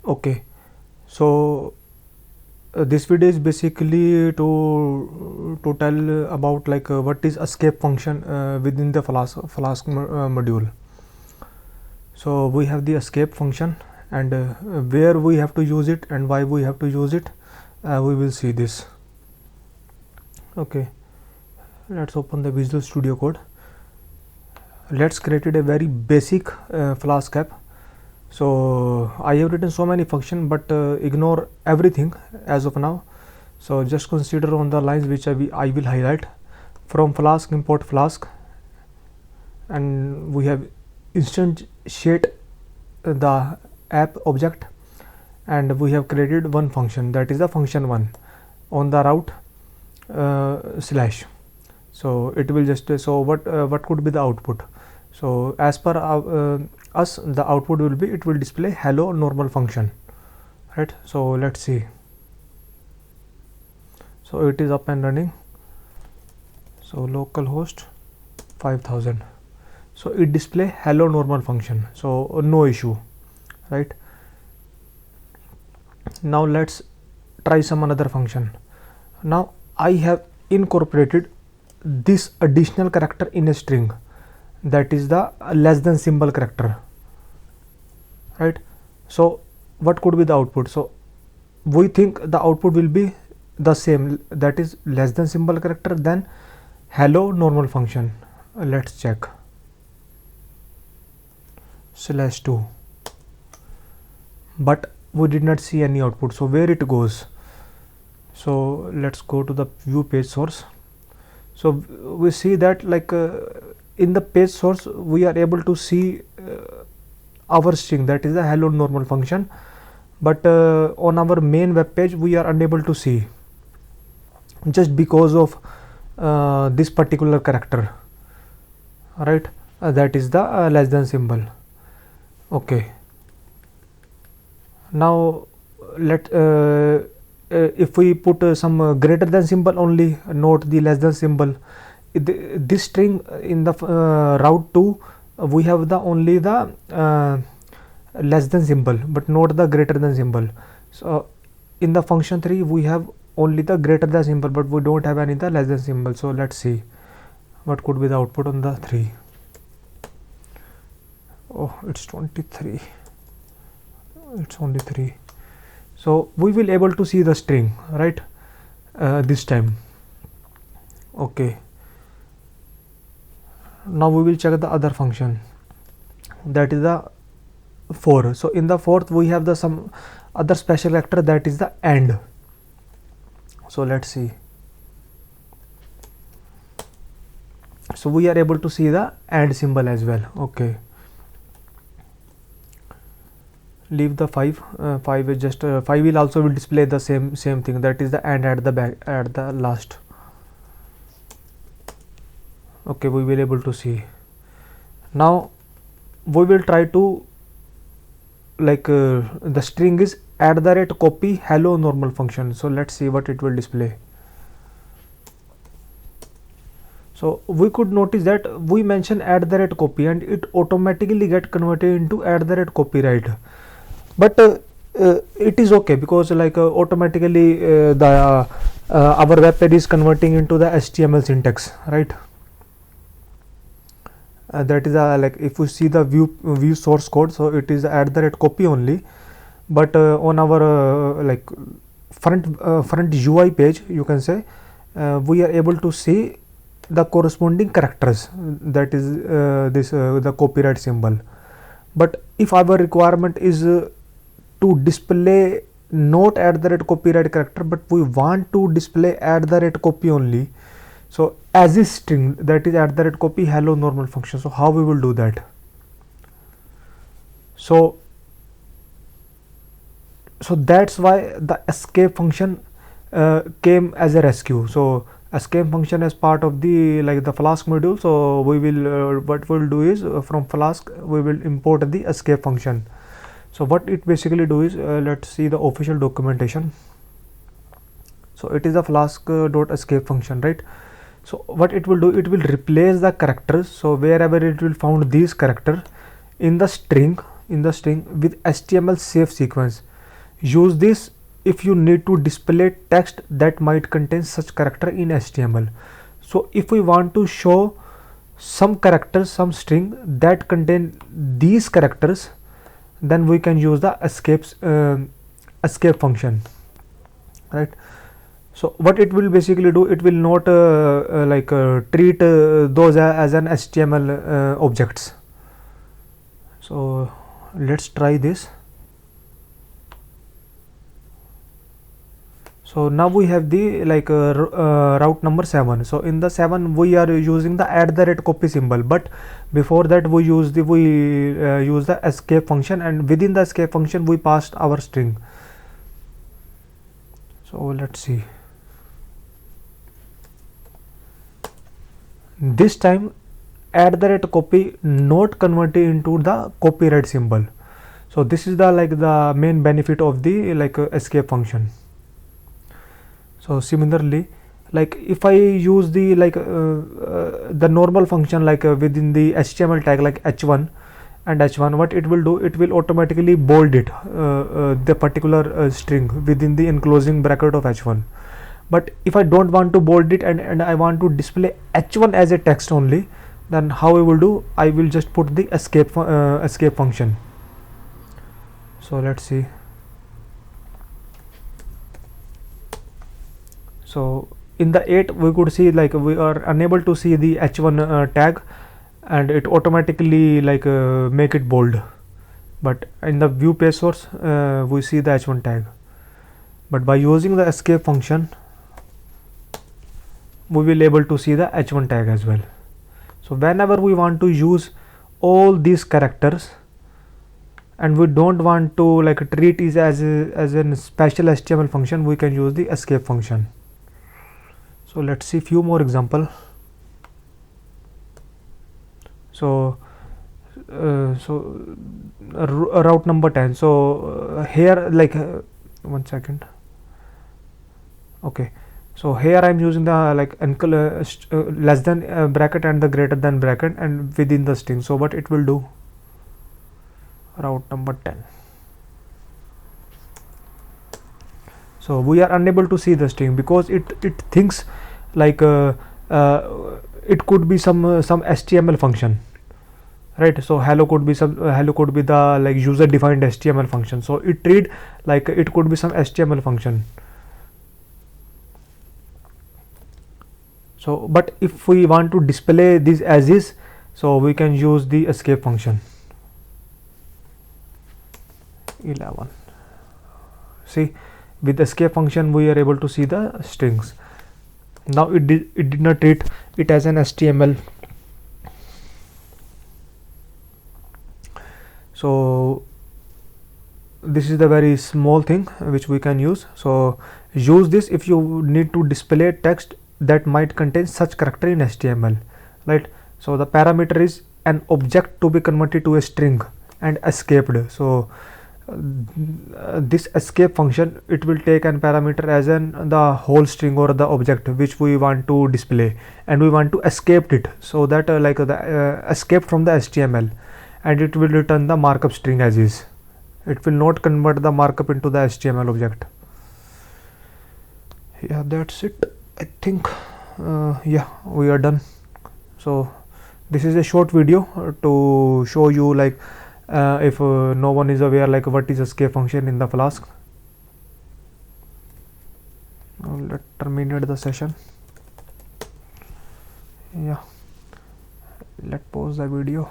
Okay, so this video is basically to tell about like what is escape function within the Flask module. So we have the escape function, and where we have to use it and why we have to use it, we will see this. Okay, let's open the Visual Studio Code. Let's create a very basic Flask app. So I have written so many functions, but ignore everything as of now. So just consider on the lines which I will highlight. From Flask, import Flask, and we have instantiate the app object, and we have created one function, that is the function 1 on the route slash. So it will just so what could be the output. So as per us, the output will be, it will display hello normal function, right? So let's see. So it is up and running. So localhost 5000. So it display hello normal function, so no issue, right? Now let's try some another function. Now I have incorporated this additional character in a string, that is the less than symbol character, right? So what could be the output? So we think the output will be the same, that is less than symbol character then hello normal function. Let's check. /2, but we did not see any output. So where it goes? So let's go to the view page source. So we see that like in the page source we are able to see our string, that is the hello normal function, but on our main web page we are unable to see, just because of this particular character, right? That is the less than symbol. Okay, now let if we put some greater than symbol only, note the less than symbol, this string in the route 2 we have the only the less than symbol, but not the greater than symbol. So in the function 3 we have only the greater than symbol, but we don't have any the less than symbol. So let's see what could be the output on the 3. Oh, it's 23, it's only 3. So we will able to see the string, right, this time. Okay, now we will check the other function, that is the 4. So in the 4th we have the some other special character, that is the AND. So let's see. So we are able to see the AND symbol as well. Okay, leave the 5. 5 is just 5 will also will display the same thing, that is the AND at the back, at the last. Okay, we will able to see. Now we will try to like the string is @copy hello normal function. So let's see what it will display. So we could notice that we mention @copy and it automatically get converted into @copyright, but it is okay, because like automatically the our web page is converting into the HTML syntax, right? That is like if you see the view source code, so it is @copy only, but on our like front UI page, you can say we are able to see the corresponding characters, that is this the copyright symbol. But if our requirement is to display not @copyright character, but we want to display @copy only, so as a string, that is @copy hello normal function. So how we will do that? So that's why the escape function came as a rescue. So escape function is part of the like the Flask module. So we will what we'll do is from Flask we will import the escape function. So what it basically do is let's see the official documentation. So it is the Flask.escape function, right? So what it will do, it will replace the characters. So wherever it will found these character in the string with HTML safe sequence. use this if you need to display text that might contain such character in HTML. So if we want to show some characters, some string that contain these characters, then we can use the escape function, right? So what it will basically do, it will not treat those as an HTML objects. So let's try this. So now we have the route number 7. So in the 7 we are using the @copy symbol, but before that we use the escape function, and within the escape function we passed our string. So let's see. This time @copy not converted into the copyright symbol. So this is the main benefit of the escape function. So similarly, like if I use the the normal function within the HTML tag like h1 and h1, what it will do, it will automatically bold it the particular string within the enclosing bracket of h1. But if I don't want to bold it and I want to display h1 as a text only, then how I will do, I will just put the escape function. So let's see. So in the 8 we could see we are unable to see the h1 tag, and it automatically make it bold. But in the view page source we see the h1 tag. But by using the escape function, we will able to see the h1 tag as well. So whenever we want to use all these characters and we don't want to treat it as a special HTML function, we can use the escape function. So let's see few more example. So route number 10. So here one second. Okay, so here I am using the less than bracket and the greater than bracket and within the string. So what it will do, route number 10. So we are unable to see the string because it thinks it could be some HTML function, right? So hello could be the user defined HTML function. So it read it could be some HTML function. So but if we want to display this as is, so we can use the escape function. 11. See, with escape function we are able to see the strings. Now it did not treat it as an HTML. So this is the very small thing which we can use. So use this if you need to display text that might contain such character in HTML, right? So the parameter is an object to be converted to a string and escaped. So this escape function, it will take an parameter as the whole string or the object which we want to display, and we want to escape it, so that escape from the HTML, and it will return the markup string as is. It will not convert the markup into the HTML object. Yeah, that's it, I think. Yeah, we are done. So this is a short video to show you if no one is aware what is escape function in the Flask. Now let's terminate the session. Yeah, let's pause the video.